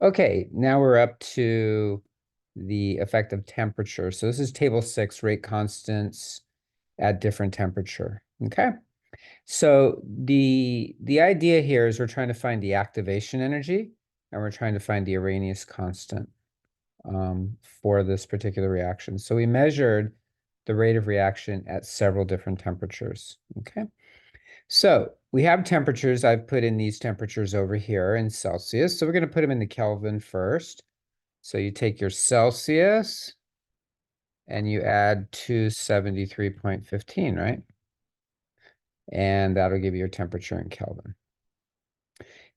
Okay, now we're up to the effect of temperature. So this is table 6, rate constants at different temperature. Okay. So the idea here is we're trying to find the activation energy and we're trying to find the Arrhenius constant for this particular reaction. So we measured the rate of reaction at several different temperatures. Okay. So we have temperatures. I've put in these temperatures over here in Celsius. So we're going to put them in the Kelvin first. So you take your Celsius and you add 273.15, right? And that'll give you your temperature in Kelvin.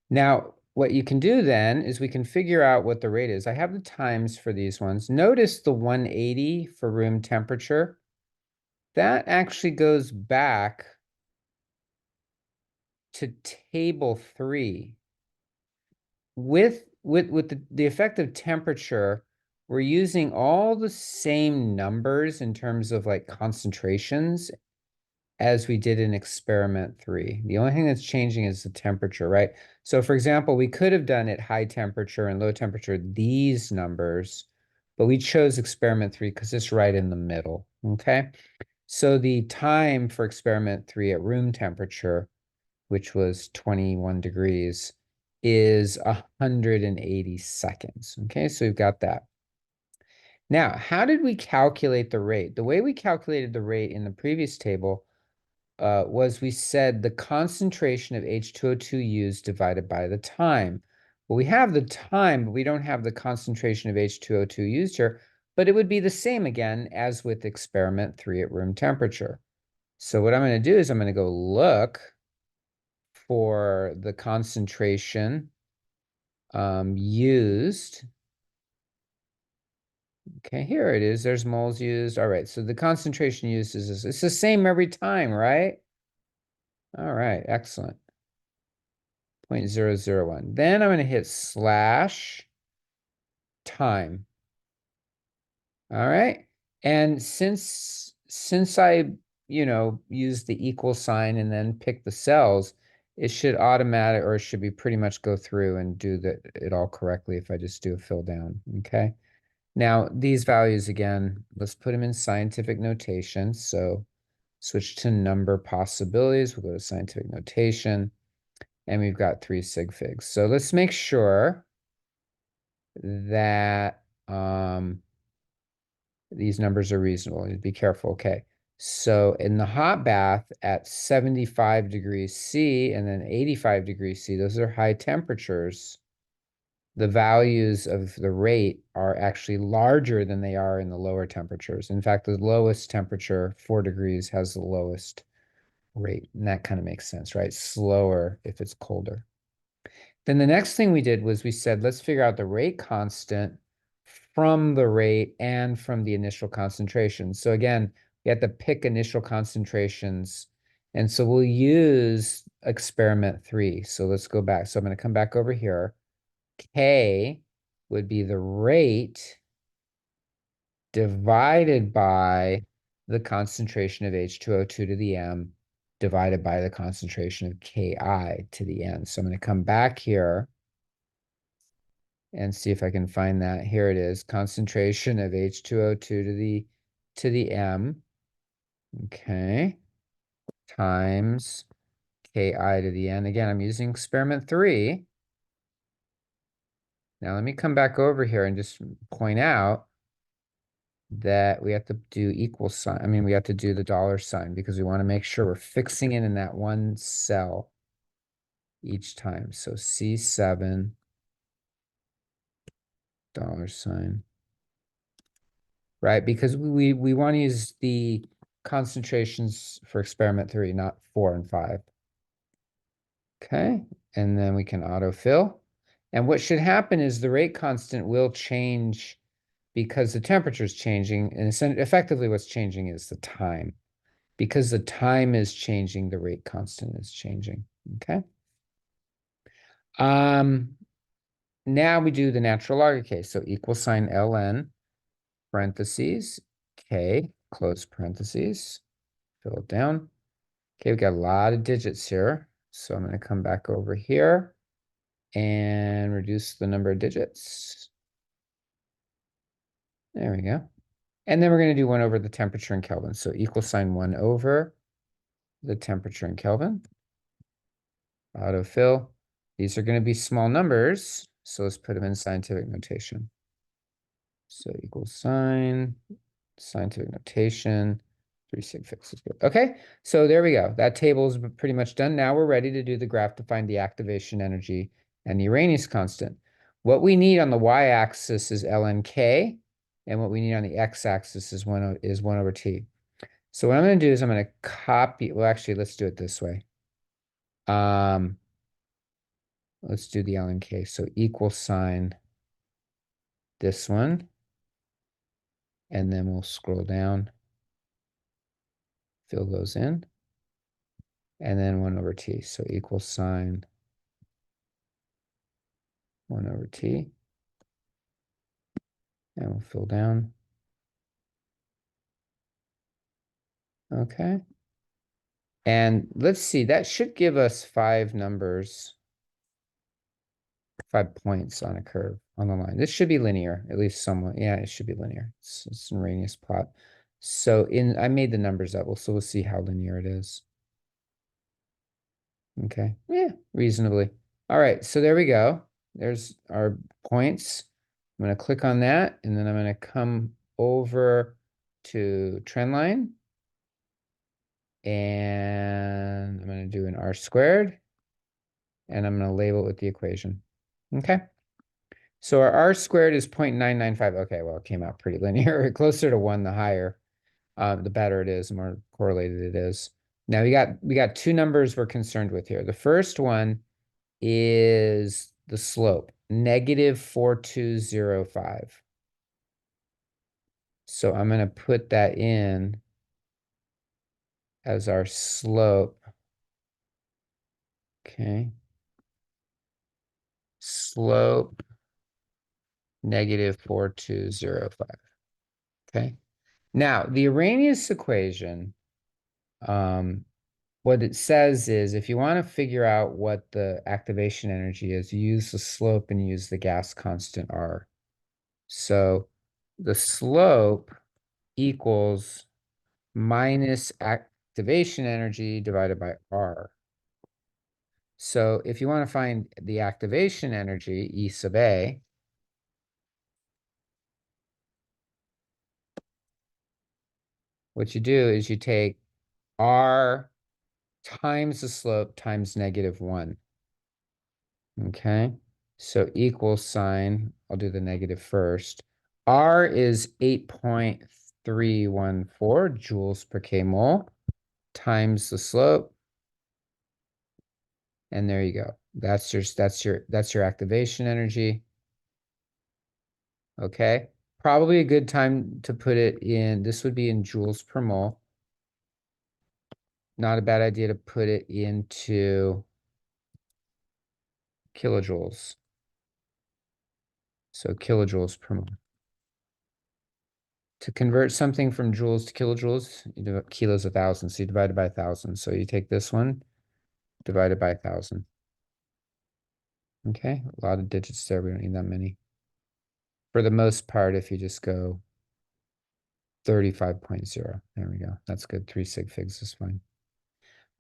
Now, what you can do then is we can figure out what the rate is. I have the times for these ones. Notice the 180 for room temperature. That actually goes back to table 3. With the effective temperature, we're using all the same numbers in terms of like concentrations as we did in experiment 3. The only thing that's changing is the temperature, right? So for example, we could have done at high temperature and low temperature these numbers, but we chose experiment 3 because it's right in the middle, okay? So the time for experiment 3 at room temperature, which was 21 degrees, is 180 seconds, okay? So we've got that. Now, how did we calculate the rate? The way we calculated the rate in the previous table was we said the concentration of H2O2 used divided by the time. Well, we have the time, but we don't have the concentration of H2O2 used here, but it would be the same again as with experiment 3 at room temperature. So what I'm going to do is I'm going to go look for the concentration used. Okay, here it is. There's moles used. All right, so the concentration used is this. It's the same every time, right? All right, excellent. 0.001. Then I'm going to hit slash time. All right. And since I, use the equal sign and then pick the cells, it should automatic or it should be pretty much go through and do it all correctly if I just do a fill down. Okay. Now these values again, let's put them in scientific notation. So switch to number possibilities. We'll go to scientific notation. And we've got 3 sig figs. So let's make sure that these numbers are reasonable. Be careful. Okay. So in the hot bath at 75 degrees C and then 85 degrees C, those are high temperatures. The values of the rate are actually larger than they are in the lower temperatures. In fact, the lowest temperature, 4 degrees, has the lowest rate. And that kind of makes sense, right? Slower if it's colder. Then the next thing we did was we said, let's figure out the rate constant from the rate and from the initial concentration. So again, we have to pick initial concentrations. And so we'll use experiment 3. So let's go back. So I'm going to come back over here. K would be the rate divided by the concentration of H2O2 to the M divided by the concentration of Ki to the N. So I'm going to come back here and see if I can find that. Here it is, concentration of H2O2 to the M, okay, times Ki to the N. Again, I'm using experiment 3. Now let me come back over here and just point out that we have to do equal sign. I mean, we have to do the dollar sign because we want to make sure we're fixing it in that one cell each time. So C7 dollar sign, right? Because we want to use the concentrations for experiment 3, not 4 and 5. Okay, and then we can autofill. And what should happen is the rate constant will change because the temperature is changing. And effectively what's changing is the time. Because the time is changing, the rate constant is changing. Okay. Now we do the natural log case. So equal sign ln, parentheses, k, close parentheses, fill it down. Okay, we've got a lot of digits here. So I'm going to come back over here and reduce the number of digits. There we go. And then we're going to do 1 over the temperature in Kelvin. So equal sign 1 over the temperature in Kelvin. Autofill. These are going to be small numbers, so let's put them in scientific notation. So equal sign, scientific notation, 3 sig fix is good. Okay, so there we go. That table is pretty much done. Now we're ready to do the graph to find the activation energy and the Arrhenius constant. What we need on the y-axis is ln k, and what we need on the x-axis is 1 over t. So what I'm going to do is I'm going to copy, well, actually, let's do it this way. Let's do the ln k. So equal sign this one, and then we'll scroll down, fill those in, and then 1 over t. So equal sign 1 over t, and we'll fill down. Okay. And let's see, that should give us 5 numbers, 5 points on a curve on the line. This should be linear, at least somewhat. Yeah, it should be linear. It's an Arrhenius plot. So I made the numbers up, so we'll see how linear it is. Okay, yeah, reasonably. All right, so there we go. There's our points. I'm going to click on that, and then I'm going to come over to trend line, and I'm going to do an r squared, and I'm going to label it with the equation. Okay, so our r squared is 0.995. Okay, well, it came out pretty linear. Closer to 1, the higher, the better it is, the more correlated it is. Now we got 2 numbers we're concerned with here. The first one is the slope, -4205. So I'm going to put that in as our slope. Okay. Slope -4205. Okay. Now, the Arrhenius equation, what it says is if you want to figure out what the activation energy is, you use the slope and use the gas constant R. So the slope equals minus activation energy divided by R. So if you want to find the activation energy, E sub A, what you do is you take R times the slope times -1. Okay, so equal sign, I'll do the negative first. R is 8.314 joules per k mole times the slope. And there you go. That's your activation energy. Okay. Probably a good time to put it in, this would be in joules per mole. Not a bad idea to put it into kilojoules. So kilojoules per mole. To convert something from joules to kilojoules, you do kilos 1,000, so you divide it by 1,000. So you take this one, divide it by 1,000. Okay, a lot of digits there. We don't need that many. For the most part, if you just go 35.0, there we go. That's good. 3 sig figs is fine.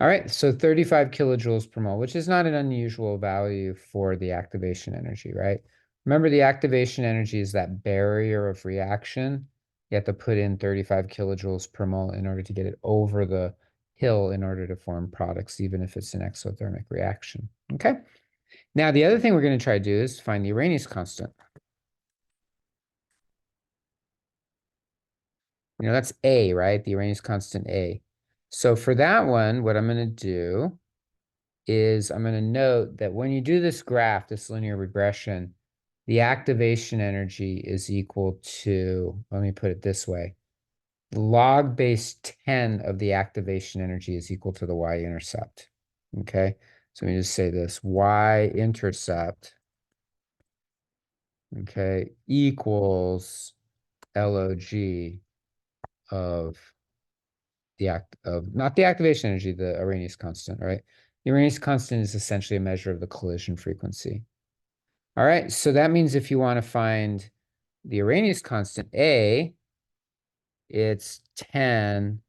All right, so 35 kilojoules per mole, which is not an unusual value for the activation energy, right? Remember, the activation energy is that barrier of reaction. You have to put in 35 kilojoules per mole in order to get it over the hill in order to form products, even if it's an exothermic reaction. Okay? Now, the other thing we're going to try to do is find the Arrhenius constant. You know, that's A, right? The Arrhenius constant A. So for that one, what I'm going to do is I'm going to note that when you do this graph, this linear regression, the activation energy is equal to, let me put it this way, log base 10 of the activation energy is equal to the y-intercept. Okay, so let me just say this, y-intercept, okay, equals log of not the activation energy, the Arrhenius constant, right? The Arrhenius constant is essentially a measure of the collision frequency. All right, so that means if you want to find the Arrhenius constant A, it's 10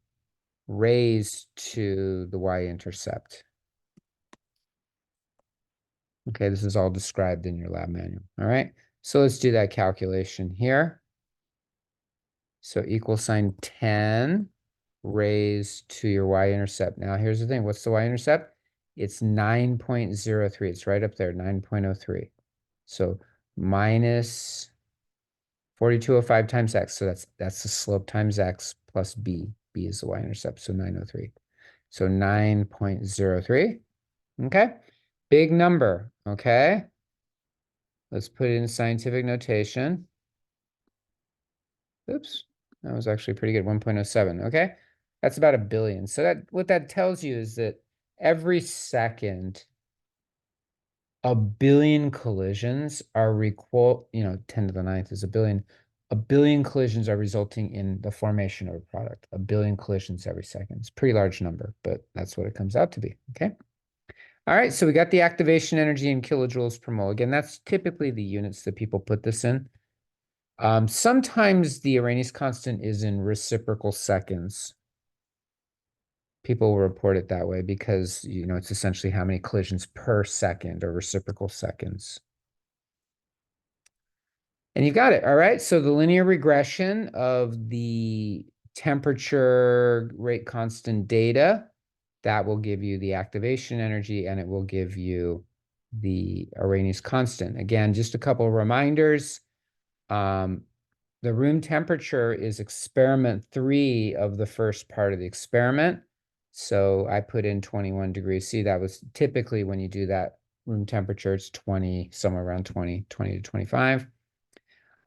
raised to the y-intercept. Okay, this is all described in your lab manual. All right, so let's do that calculation here. So equal sign 10 raised to your y-intercept. Now, here's the thing. What's the y-intercept? It's 9.03. It's right up there, 9.03. So minus 4205 times x. So that's the slope times x plus b. B is the y-intercept, so 903. So 9.03. Okay. Big number. Okay. Let's put it in scientific notation. Oops. That was actually pretty good. 1.07. Okay. That's about a billion. So that what that tells you is that every second, a billion collisions are 10 to the ninth is a billion. A billion collisions are resulting in the formation of a product. A billion collisions every second. It's a pretty large number, but that's what it comes out to be. Okay. All right. So we got the activation energy in kilojoules per mole. Again, that's typically the units that people put this in. Sometimes the Arrhenius constant is in reciprocal seconds. People will report it that way because, it's essentially how many collisions per second or reciprocal seconds. And you got it. All right. So the linear regression of the temperature rate constant data, that will give you the activation energy and it will give you the Arrhenius constant. Again, just a couple of reminders. The room temperature is experiment 3 of the first part of the experiment. So I put in 21 degrees C. That was typically when you do that room temperature, it's 20, somewhere around 20 to 25.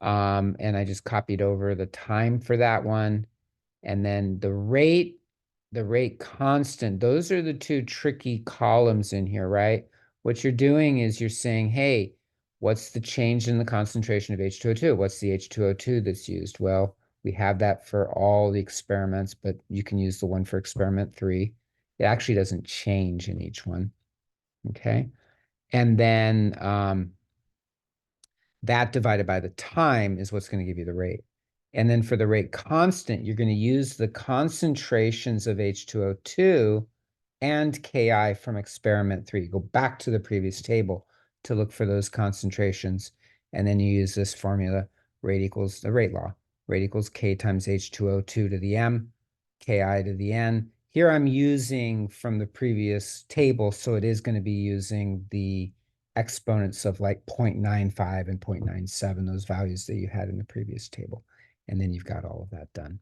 And I just copied over the time for that one. And then the rate constant, those are the two tricky columns in here, right? What you're doing is you're saying, hey, what's the change in the concentration of H2O2? What's the H2O2 that's used? Well, we have that for all the experiments, but you can use the one for experiment 3. It actually doesn't change in each one, okay? And then that divided by the time is what's going to give you the rate. And then for the rate constant, you're going to use the concentrations of H2O2 and Ki from experiment 3. Go back to the previous table to look for those concentrations. And then you use this formula, rate equals the rate law. Rate equals K times H2O2 to the M, Ki to the N. Here I'm using from the previous table, so it is going to be using the exponents of like 0.95 and 0.97, those values that you had in the previous table. And then you've got all of that done.